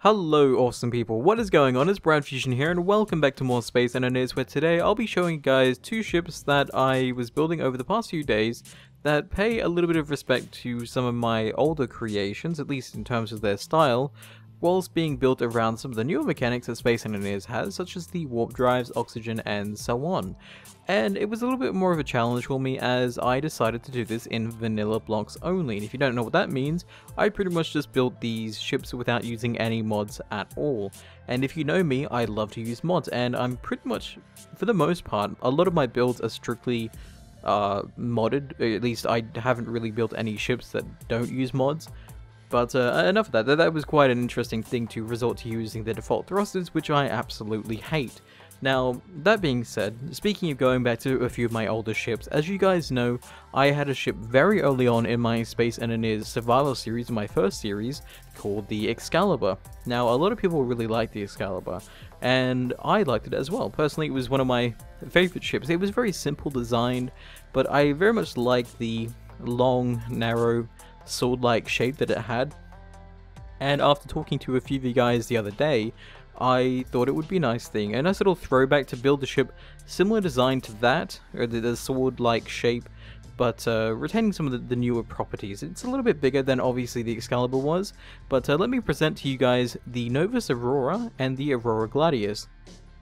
Hello awesome people, what is going on? It's BradPhusion here and welcome back to more Space Engineers, where today I'll be showing you guys two ships that I was building over the past few days that pay a little bit of respect to some of my older creations, at least in terms of their style, whilst being built around some of the newer mechanics that Space Engineers has, such as the warp drives, oxygen, and so on. And it was a little bit more of a challenge for me as I decided to do this in vanilla blocks only. And if you don't know what that means, I pretty much just built these ships without using any mods at all. And if you know me, I love to use mods, and I'm pretty much, for the most part, a lot of my builds are strictly modded. At least I haven't really built any ships that don't use mods. But enough of that. That was quite an interesting thing to resort to using the default thrusters, which I absolutely hate. Now, that being said, speaking of going back to a few of my older ships, as you guys know, I had a ship very early on in my Space Engineers Survival series, my first series, called the Excalibur. Now, a lot of people really liked the Excalibur, and I liked it as well. Personally, it was one of my favorite ships. It was very simple designed, but I very much liked the long, narrow, sword-like shape that it had. And after talking to a few of you guys the other day, I thought it would be a nice thing, a nice little throwback to build a ship similar design to that, or the sword-like shape, but retaining some of the newer properties. It's a little bit bigger than obviously the Excalibur was, but let me present to you guys the Novus Aurora and the Aurora Gladius.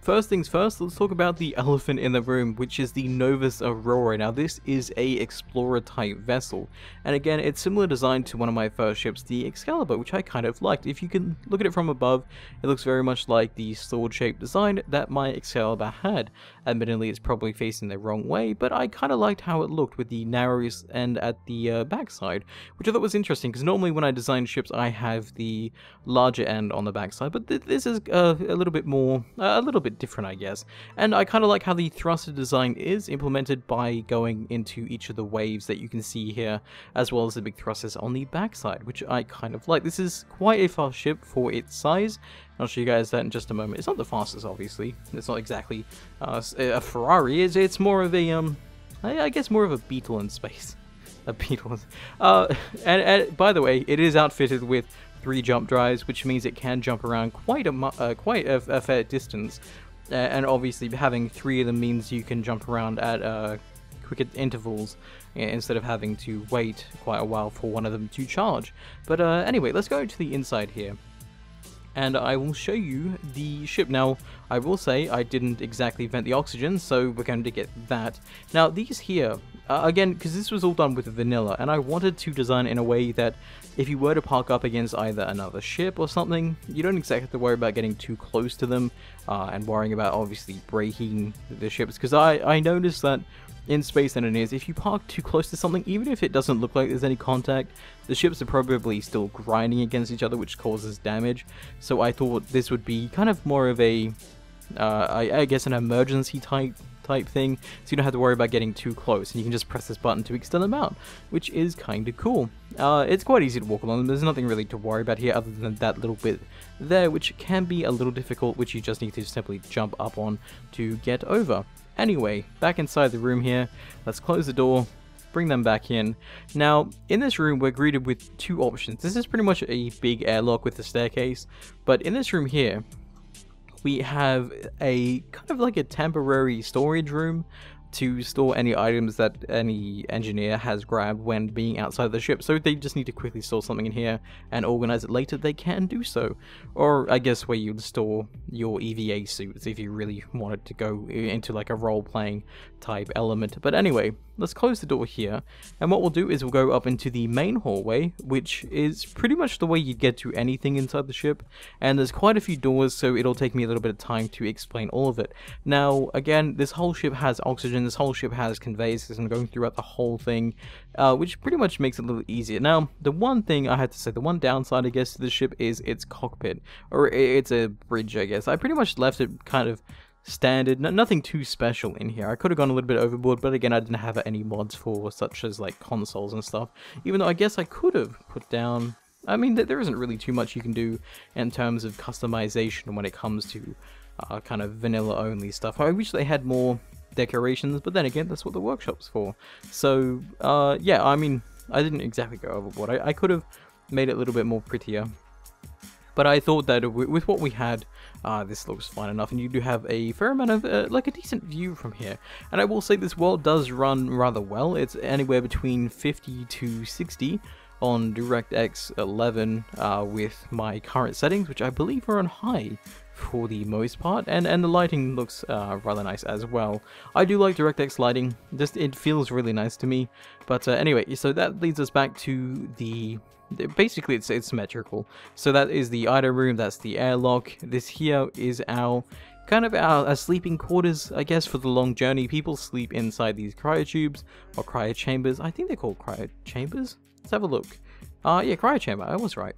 First things first, let's talk about the elephant in the room, which is the Novus Aurora. Now, this is a explorer-type vessel, and again, it's similar design to one of my first ships, the Excalibur, which I kind of liked. If you can look at it from above, it looks very much like the sword-shaped design that my Excalibur had. Admittedly, it's probably facing the wrong way, but I kind of liked how it looked with the narrows end at the backside, which I thought was interesting, because normally when I design ships, I have the larger end on the backside, but this is a little bit more, a little bit different, I guess. And I kind of like how the thruster design is implemented by going into each of the waves that you can see here, as well as the big thrusters on the backside, which I kind of like. This is quite a fast ship for its size. I'll show you guys that in just a moment. It's not the fastest, obviously. It's not exactly a Ferrari. It's more of a, I guess more of a Beetle in space. A Beetle. And by the way, it is outfitted with 3 jump drives, which means it can jump around quite a fair distance. And obviously having 3 of them means you can jump around at quicker intervals instead of having to wait quite a while for one of them to charge. But anyway, let's go to the inside here, and I will show you the ship. Now, I will say I didn't exactly vent the oxygen, so we're going to get that. Now, these here, again, because this was all done with vanilla, and I wanted to design in a way that if you were to park up against either another ship or something, you don't exactly have to worry about getting too close to them and worrying about obviously breaking the ships, because I noticed that in Space Engineers, if you park too close to something, even if it doesn't look like there's any contact, the ships are probably still grinding against each other, which causes damage. So I thought this would be kind of more of a, I guess an emergency type thing, so you don't have to worry about getting too close, and you can just press this button to extend them out, which is kind of cool. It's quite easy to walk along them. There's nothing really to worry about here other than that little bit there, which can be a little difficult, which you just need to simply jump up on to get over. Anyway, back inside the room here, let's close the door, bring them back in. Now, in this room, we're greeted with 2 options. This is pretty much a big airlock with a staircase, but in this room here, we have a kind of like a temporary storage room to store any items that any engineer has grabbed when being outside the ship. So if they just need to quickly store something in here and organize it later, they can do so. Or I guess where you'd store your EVA suits if you really wanted to go into like a role-playing type element. But anyway, let's close the door here, and what we'll do is we'll go up into the main hallway, which is pretty much the way you get to anything inside the ship, and there's quite a few doors, so it'll take me a little bit of time to explain all of it. Now, again, this whole ship has oxygen, this whole ship has conveyor system going throughout the whole thing, which pretty much makes it a little easier. Now, the one thing I had to say, the one downside, I guess, to the ship is its cockpit, or it's a bridge, I guess. I pretty much left it kind of standard, nothing too special in here. I could have gone a little bit overboard, but again, I didn't have any mods for such as like consoles and stuff, even though I guess I could have put down, I mean, there isn't really too much you can do in terms of customization when it comes to kind of vanilla only stuff. I wish they had more decorations, but then again, that's what the workshop's for. So yeah, I mean, I didn't exactly go overboard. I could have made it a little bit more prettier. But I thought that with what we had, this looks fine enough, and you do have a fair amount of, like a decent view from here. And I will say this world does run rather well. It's anywhere between 50 to 60 on DirectX 11 with my current settings, which I believe are on high for the most part, and the lighting looks rather nice as well. I do like DirectX lighting, just it feels really nice to me. But anyway, so that leads us back to the... Basically, it's symmetrical. So that is the item room, that's the airlock. This here is our kind of our sleeping quarters, I guess, for the long journey. People sleep inside these cryotubes or cryo chambers. I think they're called cryo chambers. Let's have a look. Yeah, cryo chamber. I was right.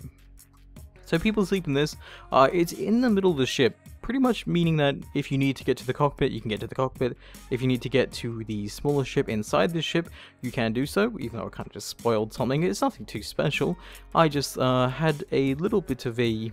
So people sleep in this. It's in the middle of the ship, pretty much meaning that if you need to get to the cockpit, you can get to the cockpit. If you need to get to the smaller ship inside the ship, you can do so, even though I kind of just spoiled something. It's nothing too special. I just had a little bit of a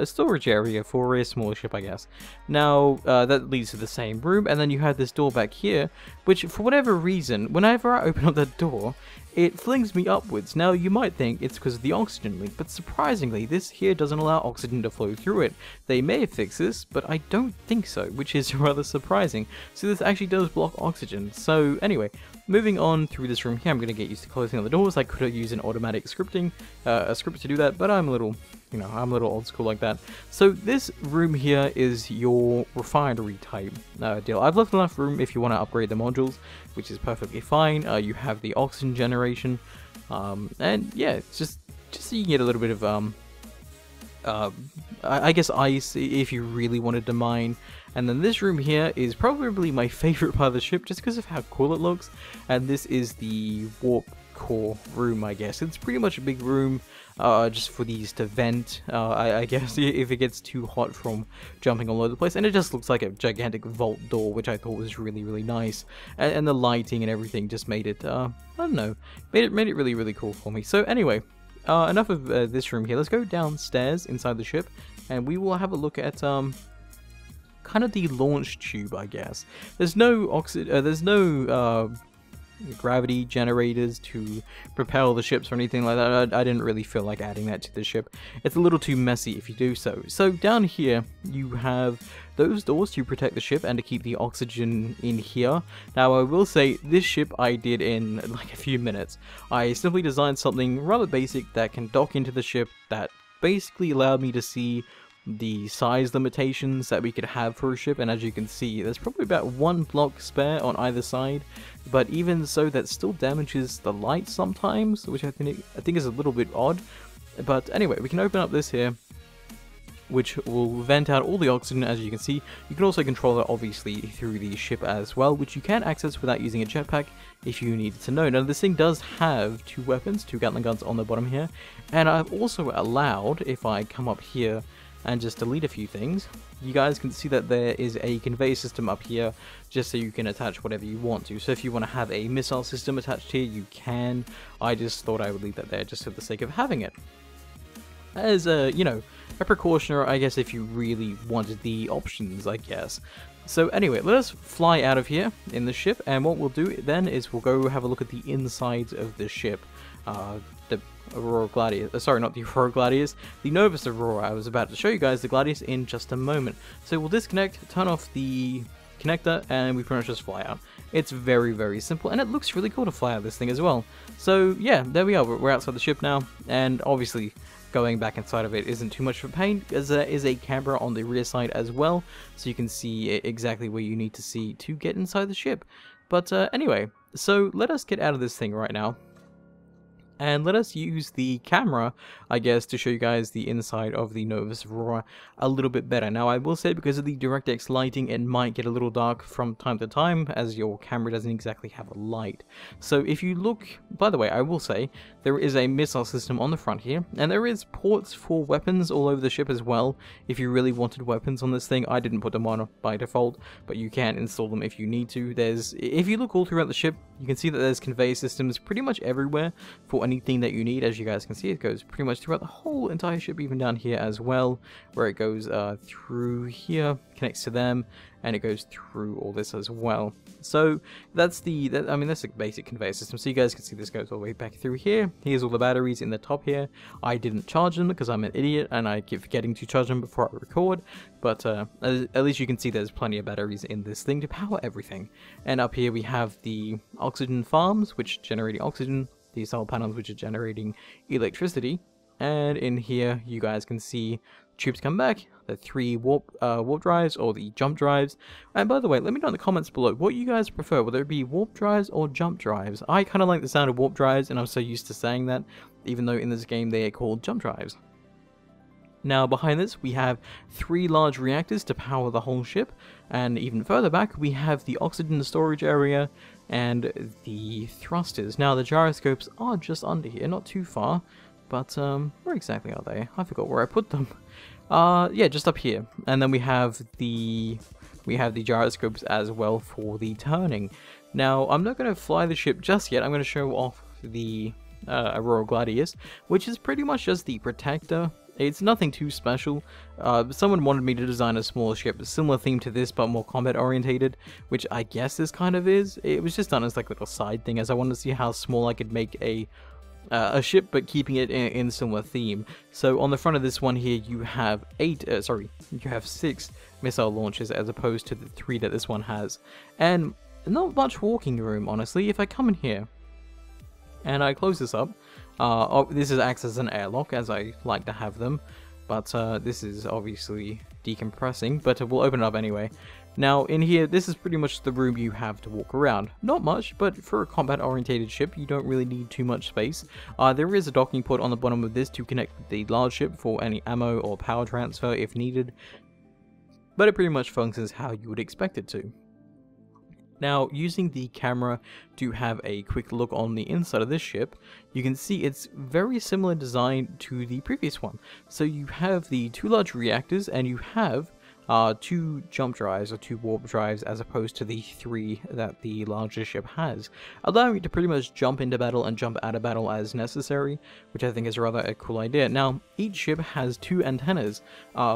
storage area for a smaller ship, I guess. Now, that leads to the same room, and then you have this door back here, which, for whatever reason, whenever I open up that door, it flings me upwards. Now, you might think it's because of the oxygen leak, but surprisingly, this here doesn't allow oxygen to flow through it. They may have fixed this, but I don't think so, which is rather surprising. So this actually does block oxygen. So anyway, moving on through this room here, I'm going to get used to closing all the doors. I could have used an automatic scripting, a script to do that, but I'm a little... You know, I'm a little old school like that. So this room here is your refinery type deal. I've left enough room if you want to upgrade the modules, which is perfectly fine. You have the oxygen generation, and yeah, it's just so you can get a little bit of I guess ice if you really wanted to mine. And then this room here is probably my favorite part of the ship, just because of how cool it looks. And this is the warp core room, I guess. It's pretty much a big room just for these to vent, I guess, if it gets too hot from jumping all over the place. And it just looks like a gigantic vault door, which I thought was really, really nice. And the lighting and everything just made it, I don't know, made it really, really cool for me. So anyway, enough of this room here. Let's go downstairs inside the ship, and we will have a look at kind of the launch tube, I guess. There's no gravity generators to propel the ships or anything like that. I didn't really feel like adding that to the ship. It's a little too messy if you do so. So down here you have those doors to protect the ship and to keep the oxygen in here. Now I will say this ship I did in like a few minutes. I simply designed something rather basic that can dock into the ship that basically allowed me to see the size limitations that we could have for a ship, and as you can see, there's probably about one block spare on either side, but even so, that still damages the light sometimes, which I think is a little bit odd. But anyway, we can open up this here, which will vent out all the oxygen. As you can see, you can also control it obviously through the ship as well, which you can access without using a jetpack if you needed to know. Now this thing does have two weapons, two Gatling guns on the bottom here, and I've also allowed, if I come up here and just delete a few things, you guys can see that there is a conveyor system up here, just so you can attach whatever you want to. So if you want to have a missile system attached here, you can. I just thought I would leave that there just for the sake of having it. As a, you know, a precaution, or I guess if you really wanted the options, I guess. So anyway, let us fly out of here in the ship, and what we'll do then is we'll go have a look at the insides of the ship. The Aurora Gladius, sorry, not the Aurora Gladius, the Novus Aurora. I was about to show you guys the Gladius in just a moment. So we'll disconnect, turn off the connector, and we pretty much just fly out. It's very, very simple, and it looks really cool to fly out this thing as well. So yeah, there we are, we're outside the ship now, and obviously going back inside of it isn't too much of a pain, as there is a camera on the rear side as well, so you can see exactly where you need to see to get inside the ship. But anyway, so let us get out of this thing right now. And let us use the camera, I guess, to show you guys the inside of the Novus Aurora a little bit better. Now, I will say, because of the DirectX lighting, it might get a little dark from time to time, as your camera doesn't exactly have a light. So if you look, by the way, I will say, there is a missile system on the front here, and there is ports for weapons all over the ship as well. If you really wanted weapons on this thing, I didn't put them on by default, but you can install them if you need to. If you look all throughout the ship, you can see that there's conveyor systems pretty much everywhere for anything that you need. As you guys can see, it goes pretty much throughout the whole entire ship, even down here as well, where it goes through here, connects to them, and it goes through all this as well. So that's that's a basic conveyor system. So you guys can see this goes all the way back through here. Here's all the batteries in the top here. I didn't charge them because I'm an idiot and I keep forgetting to charge them before I record, but at least you can see there's plenty of batteries in this thing to power everything. And up here we have the oxygen farms, which are generating oxygen, the solar panels, which are generating electricity, and in here you guys can see tubes come back, the 3 warp drives, or the jump drives. And by the way, let me know in the comments below what you guys prefer, whether it be warp drives or jump drives. I kind of like the sound of warp drives, and I'm so used to saying that, even though in this game they are called jump drives. Now behind this we have 3 large reactors to power the whole ship, and even further back we have the oxygen storage area and the thrusters. Now the gyroscopes are just under here, not too far, but where exactly are they? I forgot where I put them. Yeah, just up here. And then we have the gyroscopes as well for the turning. Now I'm not going to fly the ship just yet. I'm going to show off the Aurora Gladius, which is pretty much just the protector. It's nothing too special. Someone wanted me to design a smaller ship, similar theme to this, but more combat orientated, which I guess this kind of is. It was just done as like a little side thing, as I wanted to see how small I could make a ship, but keeping it in similar theme. So on the front of this one here, you have 6 missile launchers as opposed to the 3 that this one has, and not much walking room, honestly. If I come in here and I close this up, this acts as an airlock, as I like to have them, but this is obviously decompressing, but we'll open it up anyway. Now in here, this is pretty much the room you have to walk around. Not much, but for a combat orientated ship you don't really need too much space. There is a docking port on the bottom of this to connect with the large ship for any ammo or power transfer if needed, but it pretty much functions how you would expect it to. Now, using the camera to have a quick look on the inside of this ship, you can see it's very similar design to the previous one. So you have the 2 large reactors, and you have 2 jump drives or 2 warp drives as opposed to the 3 that the larger ship has, allowing you to pretty much jump into battle and jump out of battle as necessary, which I think is rather a cool idea. Now, each ship has 2 antennas,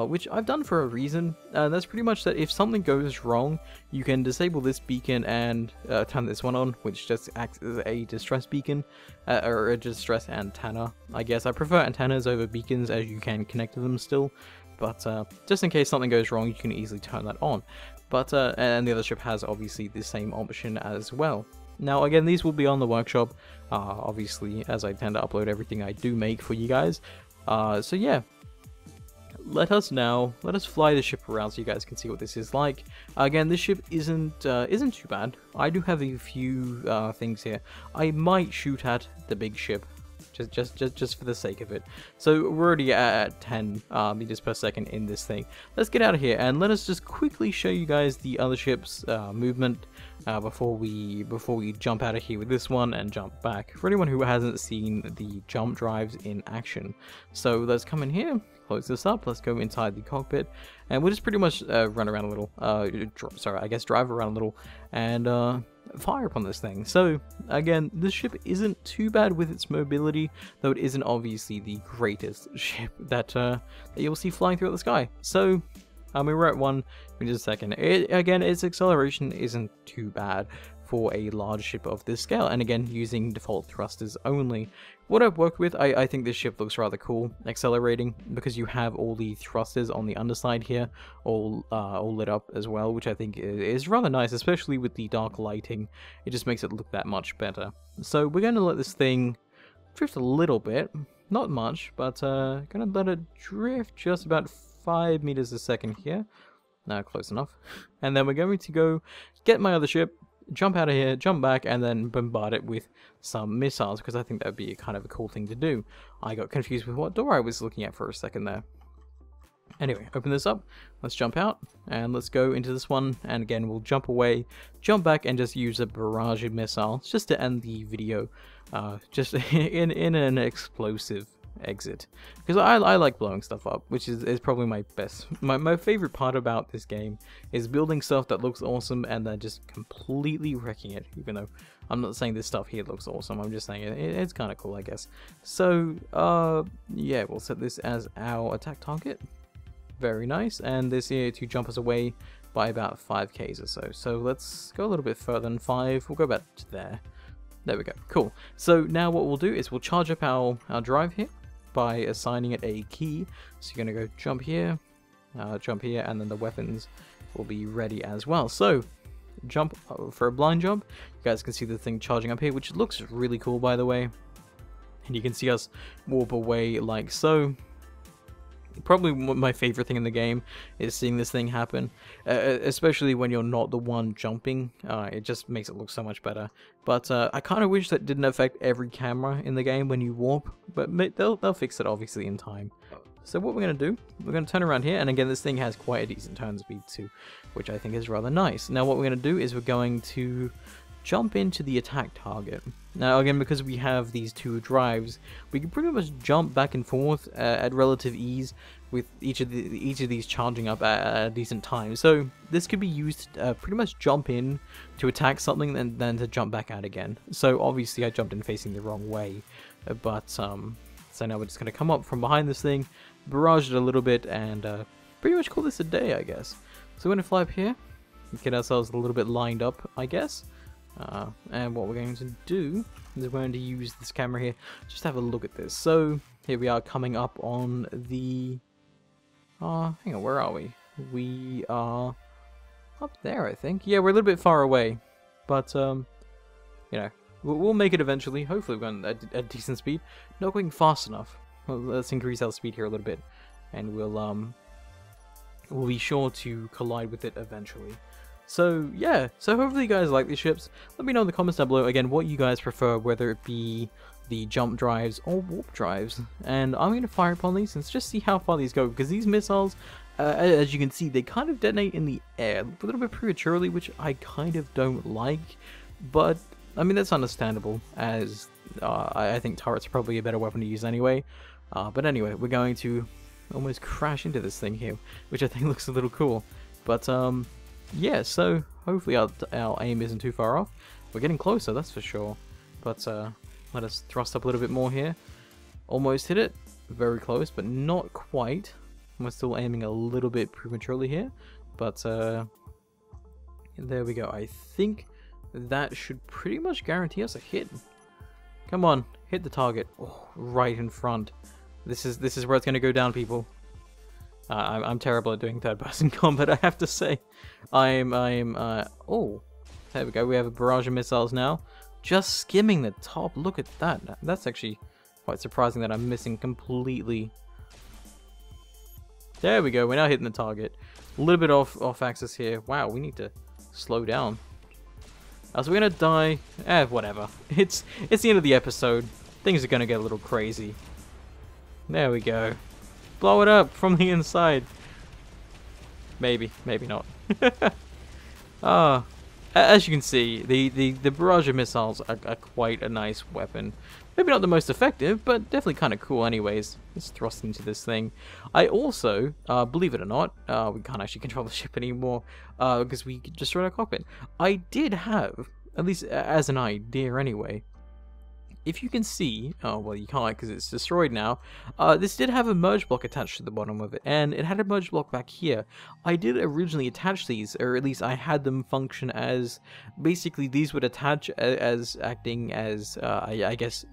which I've done for a reason, and that's pretty much that if something goes wrong, you can disable this beacon and turn this one on, which just acts as a distress beacon, or a distress antenna. I guess I prefer antennas over beacons, as you can connect to them still. But just in case something goes wrong, you can easily turn that on. But and the other ship has obviously the same option as well. Now again, these will be on the workshop, obviously, as I tend to upload everything I do make for you guys. So yeah, let us fly the ship around so you guys can see what this is like. Again, this ship isn't too bad. I do have a few things here. I might shoot at the big ship, just for the sake of it. So we're already at 10 meters per second in this thing. Let's get out of here and let us just quickly show you guys the other ship's movement before we jump out of here with this one and jump back, for anyone who hasn't seen the jump drives in action. So let's come in here, close this up, let's go inside the cockpit, and we'll just pretty much run around a little, drive around a little, and fire upon this thing. So again, this ship isn't too bad with its mobility, though it isn't obviously the greatest ship that you'll see flying throughout the sky. So we're at 1 in just a second. Again, its acceleration isn't too bad for a large ship of this scale, and again, using default thrusters only. What I've worked with, I think this ship looks rather cool, accelerating, because you have all the thrusters on the underside here, all lit up as well, which I think is rather nice, especially with the dark lighting. It just makes it look that much better. So we're going to let this thing drift a little bit, not much, but going to let it drift just about 5 meters a second here. Close enough. And then we're going to go get my other ship, jump out of here, jump back, and then bombard it with some missiles, because I think that would be kind of a cool thing to do. I got confused with what door I was looking at for a second there. Anyway, open this up, let's jump out, and let's go into this one, and again, we'll jump away, jump back, and just use a barrage of missiles, just to end the video, just in an explosive exit, because I like blowing stuff up, which is probably my favorite part about this game, is building stuff that looks awesome and then just completely wrecking it, even though I'm not saying this stuff here looks awesome, I'm just saying it's kind of cool, I guess. So, yeah, we'll set this as our attack target. Very nice, and this here to jump us away by about 5Ks or so. So let's go a little bit further than 5, we'll go back to there. There we go, cool. So now what we'll do is we'll charge up our drive here by assigning it a key. So you're going to go jump here, and then the weapons will be ready as well. So jump for a blind jump. You guys can see the thing charging up here, which looks really cool, by the way. And you can see us warp away like so. Probably my favorite thing in the game is seeing this thing happen, especially when you're not the one jumping. It just makes it look so much better. But I kind of wish that didn't affect every camera in the game when you warp, but they'll fix it obviously in time. So what we're going to do, we're going to turn around here, and again this thing has quite a decent turn speed too, which I think is rather nice. Now what we're going to do is we're going to jump into the attack target. Now again, because we have these two drives, we can pretty much jump back and forth at relative ease with each of these charging up at a decent time. So this could be used to pretty much jump in to attack something and then to jump back out again. So obviously I jumped in facing the wrong way, but so now we're just going to come up from behind this thing, barrage it a little bit, and pretty much call this a day, I guess. So we're going to fly up here, get ourselves a little bit lined up, I guess. And what we're going to do is we're going to use this camera here, just have a look at this. So here we are coming up on the, hang on, where are we? We are up there, I think. Yeah, we're a little bit far away, but you know, we'll make it eventually. Hopefully we're going at a decent speed, not going fast enough. Well, let's increase our speed here a little bit, and we'll be sure to collide with it eventually. So yeah, so hopefully you guys like these ships. Let me know in the comments down below again what you guys prefer, whether it be the jump drives or warp drives, and I'm going to fire upon these and just see how far these go, because these missiles, as you can see, they kind of detonate in the air a little bit prematurely, which I kind of don't like, but I mean that's understandable, as I think turrets are probably a better weapon to use anyway. But anyway, we're going to almost crash into this thing here, which I think looks a little cool, but yeah, so hopefully our aim isn't too far off. We're getting closer, that's for sure. But let us thrust up a little bit more here. Almost hit it. Very close, but not quite. We're still aiming a little bit prematurely here. But there we go. I think that should pretty much guarantee us a hit. Come on, hit the target. Oh, right in front. This is where it's going to go down, people. I'm terrible at doing third-person combat, I have to say. Oh, there we go. We have a barrage of missiles now. Just skimming the top. Look at that. That's actually quite surprising that I'm missing completely. There we go. We're now hitting the target. A little bit off axis here. Wow, we need to slow down. So we're gonna die. Whatever. It's the end of the episode. Things are gonna get a little crazy. There we go. Blow it up from the inside. Maybe not. As you can see, the barrage of missiles are quite a nice weapon. Maybe not the most effective, but definitely kind of cool anyways. Let's thrust into this thing. I also, believe it or not, we can't actually control the ship anymore, because we destroyed our cockpit. I did have, at least as an idea anyway, if you can see, oh well you can't because it's destroyed now, this did have a merge block attached to the bottom of it, and it had a merge block back here. I did originally attach these, or at least I had them function as, basically these would attach as acting as, I guess,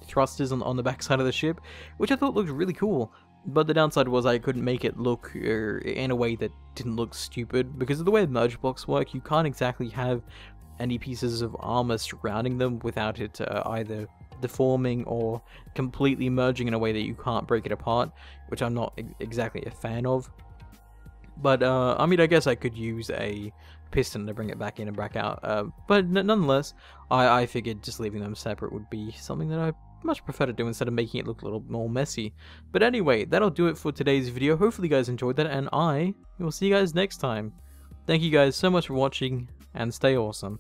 thrusters on the back side of the ship, which I thought looked really cool. But the downside was I couldn't make it look in a way that didn't look stupid, because of the way merge blocks work, you can't exactly have any pieces of armor surrounding them without it either deforming or completely merging in a way that you can't break it apart, which I'm not exactly a fan of. But I mean, I guess I could use a piston to bring it back in and back out, but nonetheless, I figured just leaving them separate would be something that I much prefer to do instead of making it look a little more messy. But anyway, that'll do it for today's video. Hopefully you guys enjoyed that, and I will see you guys next time. Thank you guys so much for watching, and stay awesome.